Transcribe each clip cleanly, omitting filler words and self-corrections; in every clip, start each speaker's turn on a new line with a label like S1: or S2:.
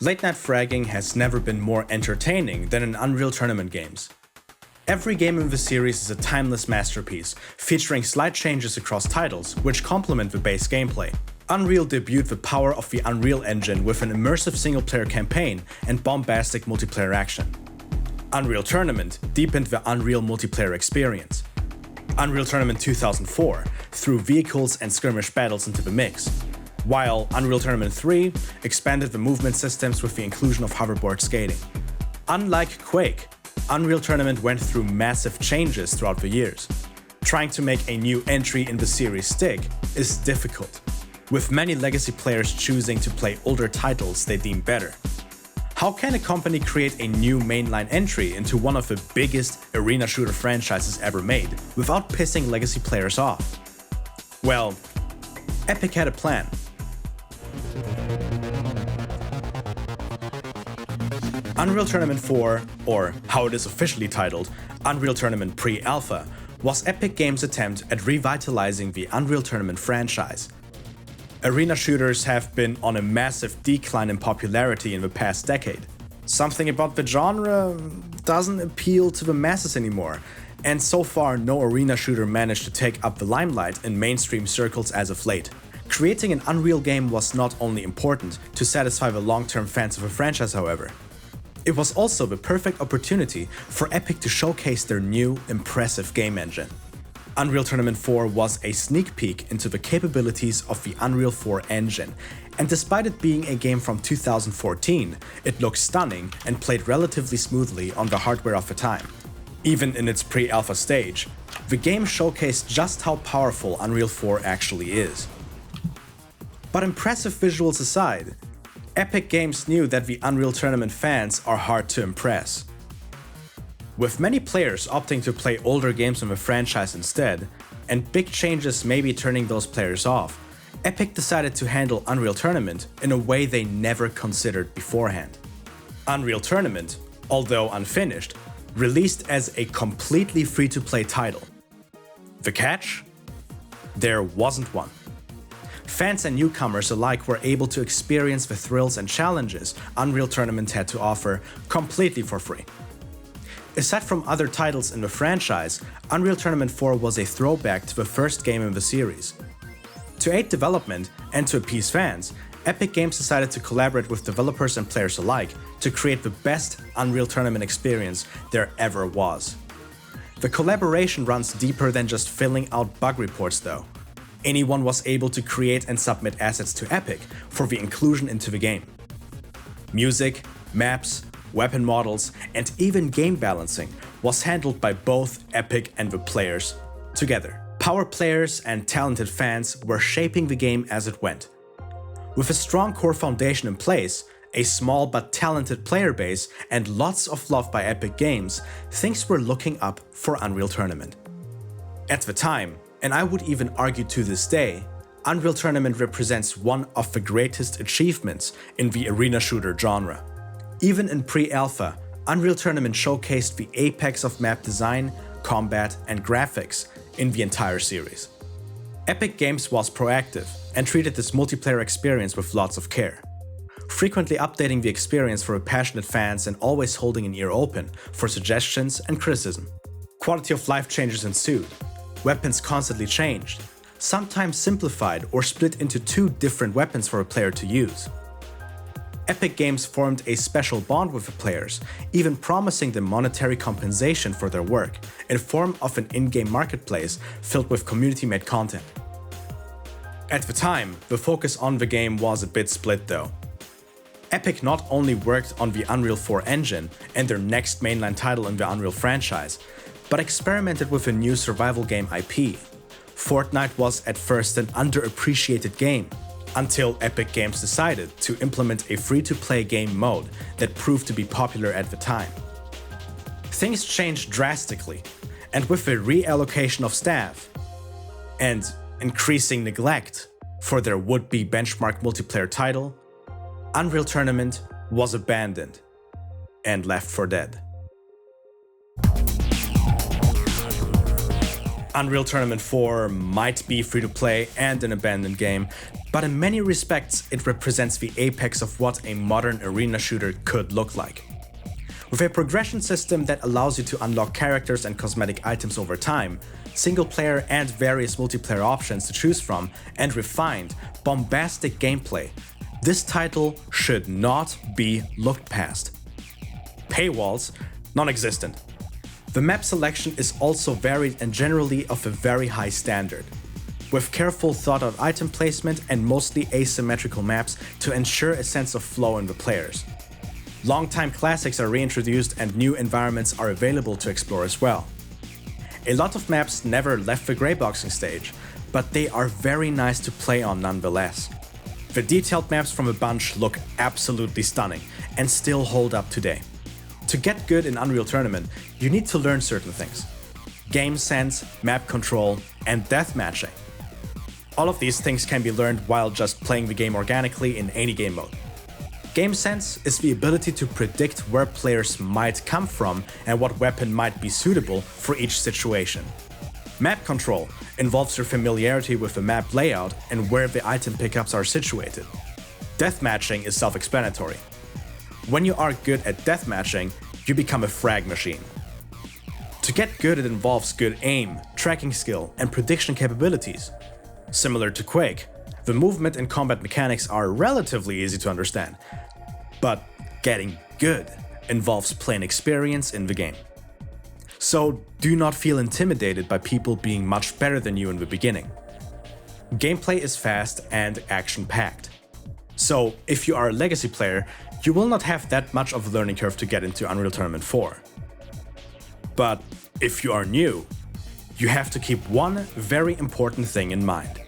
S1: Late-night fragging has never been more entertaining than in Unreal Tournament games. Every game in the series is a timeless masterpiece, featuring slight changes across titles, which complement the base gameplay. Unreal debuted the power of the Unreal Engine with an immersive single-player campaign and bombastic multiplayer action. Unreal Tournament deepened the Unreal multiplayer experience. Unreal Tournament 2004 threw vehicles and skirmish battles into the mix, while Unreal Tournament 3 expanded the movement systems with the inclusion of hoverboard skating. Unlike Quake, Unreal Tournament went through massive changes throughout the years. Trying to make a new entry in the series stick is difficult, with many legacy players choosing to play older titles they deem better. How can a company create a new mainline entry into one of the biggest arena shooter franchises ever made without pissing legacy players off? Well, Epic had a plan. Unreal Tournament 4, or how it is officially titled, Unreal Tournament Prealpha, was Epic Games' attempt at revitalizing the Unreal Tournament franchise. Arena shooters have been on a massive decline in popularity in the past decade. Something about the genre doesn't appeal to the masses anymore, and so far no arena shooter managed to take up the limelight in mainstream circles as of late. Creating an Unreal game was not only important to satisfy the long-term fans of a franchise, however. It was also the perfect opportunity for Epic to showcase their new, impressive game engine. Unreal Tournament 4 was a sneak peek into the capabilities of the Unreal 4 engine, and despite it being a game from 2014, it looked stunning and played relatively smoothly on the hardware of the time. Even in its pre-alpha stage, the game showcased just how powerful Unreal 4 actually is. But impressive visuals aside, Epic Games knew that the Unreal Tournament fans are hard to impress. With many players opting to play older games from the franchise instead, and big changes maybe turning those players off, Epic decided to handle Unreal Tournament in a way they never considered beforehand. Unreal Tournament, although unfinished, released as a completely free-to-play title. The catch? There wasn't one. Fans and newcomers alike were able to experience the thrills and challenges Unreal Tournament had to offer completely for free. Aside from other titles in the franchise, Unreal Tournament 4 was a throwback to the first game in the series. To aid development and to appease fans, Epic Games decided to collaborate with developers and players alike to create the best Unreal Tournament experience there ever was. The collaboration runs deeper than just filling out bug reports though. Anyone was able to create and submit assets to Epic for the inclusion into the game. Music, maps, weapon models, and even game balancing was handled by both Epic and the players together. Power players and talented fans were shaping the game as it went. With a strong core foundation in place, a small but talented player base, and lots of love by Epic Games, things were looking up for Unreal Tournament. At the time, and I would even argue to this day, Unreal Tournament represents one of the greatest achievements in the arena shooter genre. Even in pre-alpha, Unreal Tournament showcased the apex of map design, combat, and graphics in the entire series. Epic Games was proactive and treated this multiplayer experience with lots of care, frequently updating the experience for passionate fans and always holding an ear open for suggestions and criticism. Quality of life changes ensued. Weapons constantly changed, sometimes simplified or split into two different weapons for a player to use. Epic Games formed a special bond with the players, even promising them monetary compensation for their work, in form of an in-game marketplace filled with community-made content. At the time, the focus on the game was a bit split though. Epic not only worked on the Unreal 4 engine and their next mainline title in the Unreal franchise, but experimented with a new survival game IP. Fortnite was at first an underappreciated game, until Epic Games decided to implement a free-to-play game mode that proved to be popular at the time. Things changed drastically, and with the reallocation of staff and increasing neglect for their would-be benchmark multiplayer title, Unreal Tournament was abandoned and left for dead. Unreal Tournament 4 might be free-to-play and an abandoned game, but in many respects it represents the apex of what a modern arena shooter could look like. With a progression system that allows you to unlock characters and cosmetic items over time, single-player and various multiplayer options to choose from, and refined, bombastic gameplay, this title should not be looked past. Paywalls? Non-existent. The map selection is also varied and generally of a very high standard, with careful thought-out item placement and mostly asymmetrical maps to ensure a sense of flow in the players. Longtime classics are reintroduced and new environments are available to explore as well. A lot of maps never left the greyboxing stage, but they are very nice to play on nonetheless. The detailed maps from a bunch look absolutely stunning and still hold up today. To get good in Unreal Tournament, you need to learn certain things: game sense, map control, and deathmatching. All of these things can be learned while just playing the game organically in any game mode. Game sense is the ability to predict where players might come from and what weapon might be suitable for each situation. Map control involves your familiarity with the map layout and where the item pickups are situated. Deathmatching is self-explanatory. When you are good at deathmatching, you become a frag machine. To get good, it involves good aim, tracking skill, and prediction capabilities. Similar to Quake, the movement and combat mechanics are relatively easy to understand, but getting good involves playing experience in the game. So do not feel intimidated by people being much better than you in the beginning. Gameplay is fast and action-packed. So if you are a legacy player, you will not have that much of a learning curve to get into Unreal Tournament 4. But if you are new, you have to keep one very important thing in mind.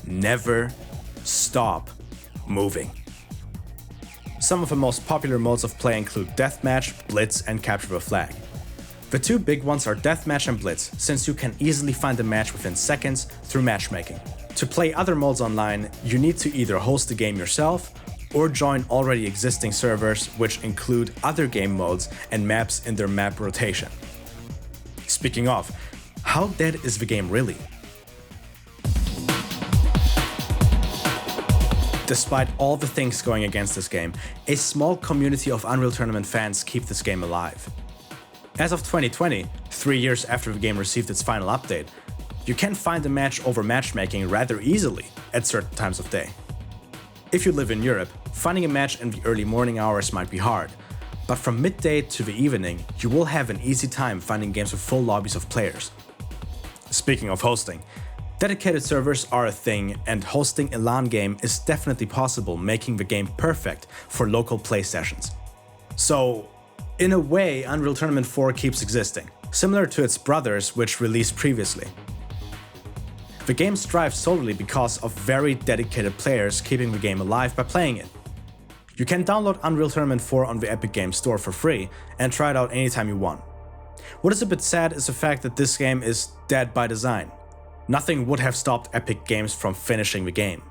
S1: Never stop moving. Some of the most popular modes of play include Deathmatch, Blitz, and Capture the Flag. The two big ones are Deathmatch and Blitz, since you can easily find a match within seconds through matchmaking. To play other modes online, you need to either host the game yourself or join already existing servers which include other game modes and maps in their map rotation. Speaking of, how dead is the game really? Despite all the things going against this game, a small community of Unreal Tournament fans keep this game alive. As of 2020, 3 years after the game received its final update, you can find a match over matchmaking rather easily at certain times of day. If you live in Europe, finding a match in the early morning hours might be hard, but from midday to the evening, you will have an easy time finding games with full lobbies of players. Speaking of hosting, dedicated servers are a thing, and hosting a LAN game is definitely possible, making the game perfect for local play sessions. So, in a way, Unreal Tournament 4 keeps existing, similar to its brothers which released previously. The game strives solely because of very dedicated players keeping the game alive by playing it. You can download Unreal Tournament 4 on the Epic Games Store for free and try it out anytime you want. What is a bit sad is the fact that this game is dead by design. Nothing would have stopped Epic Games from finishing the game.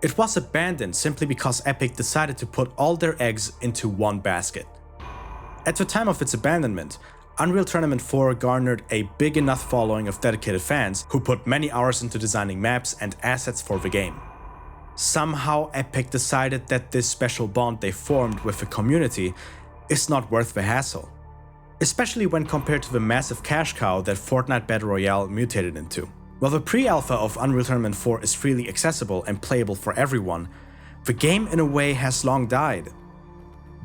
S1: It was abandoned simply because Epic decided to put all their eggs into one basket. At the time of its abandonment, Unreal Tournament 4 garnered a big enough following of dedicated fans who put many hours into designing maps and assets for the game. Somehow Epic decided that this special bond they formed with the community is not worth the hassle, especially when compared to the massive cash cow that Fortnite Battle Royale mutated into. While the pre-alpha of Unreal Tournament 4 is freely accessible and playable for everyone, the game in a way has long died.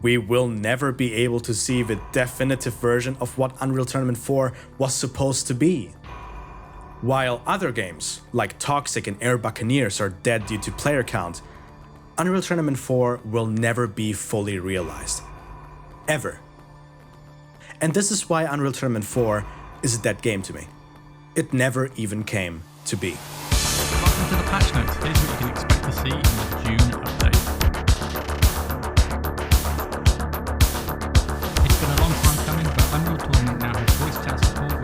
S1: We will never be able to see the definitive version of what Unreal Tournament 4 was supposed to be. While other games, like Toxic and Air Buccaneers, are dead due to player count, Unreal Tournament 4 will never be fully realized. Ever. And this is why Unreal Tournament 4 is a dead game to me. It never even came to be.
S2: Welcome to the patch notes. Here's what you can expect to see in the June update. It's been a long time coming, but Unreal Tournament now has voice chat support